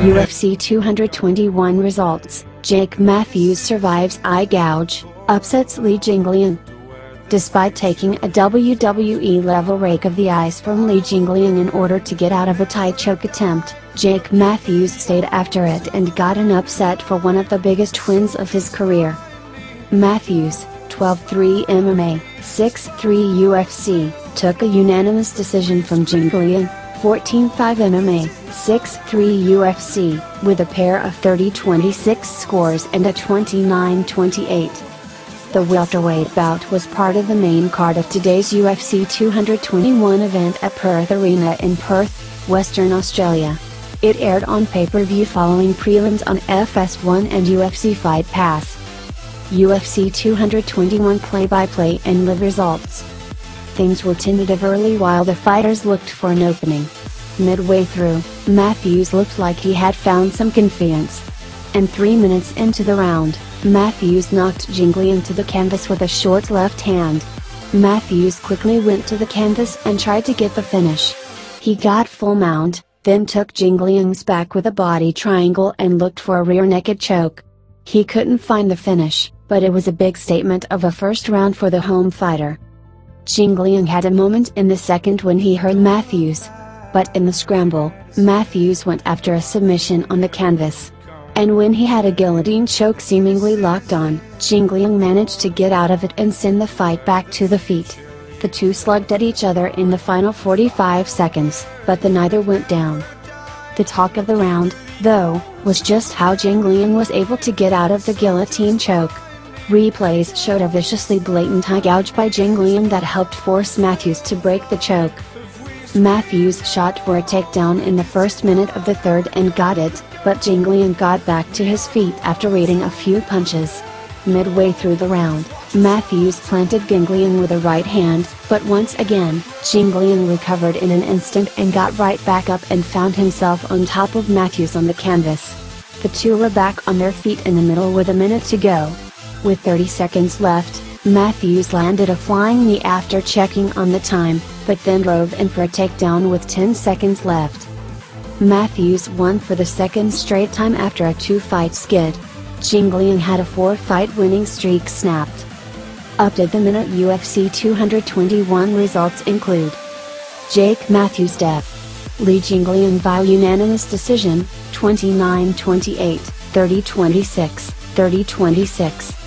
UFC 221 results: Jake Matthews survives eye gouge, upsets Jingliang. Despite taking a WWE-level rake of the ice from Jingliang in order to get out of a tie choke attempt, Jake Matthews stayed after it and got an upset for one of the biggest wins of his career. Matthews, 12-3 MMA, 6-3 UFC, took a unanimous decision from Jingliang, 14-5 MMA, 6-3 UFC, with a pair of 30-26 scores and a 29-28. The welterweight bout was part of the main card of today's UFC 221 event at Perth Arena in Perth, Western Australia. It aired on pay-per-view following prelims on FS1 and UFC Fight Pass. UFC 221 play-by-play and live results. Things were tentative early while the fighters looked for an opening. Midway through, Matthews looked like he had found some confiance. And 3 minutes into the round, Matthews knocked Jingliang to the canvas with a short left hand. Matthews quickly went to the canvas and tried to get the finish. He got full mount, then took Jingliang's back with a body triangle and looked for a rear naked choke. He couldn't find the finish, but it was a big statement of a first round for the home fighter. Jingliang had a moment in the second when he heard Matthews. But in the scramble, Matthews went after a submission on the canvas. And when he had a guillotine choke seemingly locked on, Jingliang managed to get out of it and send the fight back to the feet. The two slugged at each other in the final 45 seconds, but neither went down. The talk of the round, though, was just how Jingliang was able to get out of the guillotine choke. Replays showed a viciously blatant eye gouge by Jingliang that helped force Matthews to break the choke. Matthews shot for a takedown in the first minute of the third and got it, but Jingliang got back to his feet after eating a few punches. Midway through the round, Matthews planted Jingliang with a right hand, but once again, Jingliang recovered in an instant and got right back up and found himself on top of Matthews on the canvas. The two were back on their feet in the middle with a minute to go. With 30 seconds left, Matthews landed a flying knee after checking on the time, but then drove in for a takedown with 10 seconds left. Matthews won for the second straight time after a 2-fight skid. Jingliang had a 4-fight winning streak snapped. Up to the minute UFC 221 results include: Jake Matthews death. Jingliang via unanimous decision, 29-28, 30-26, 30-26.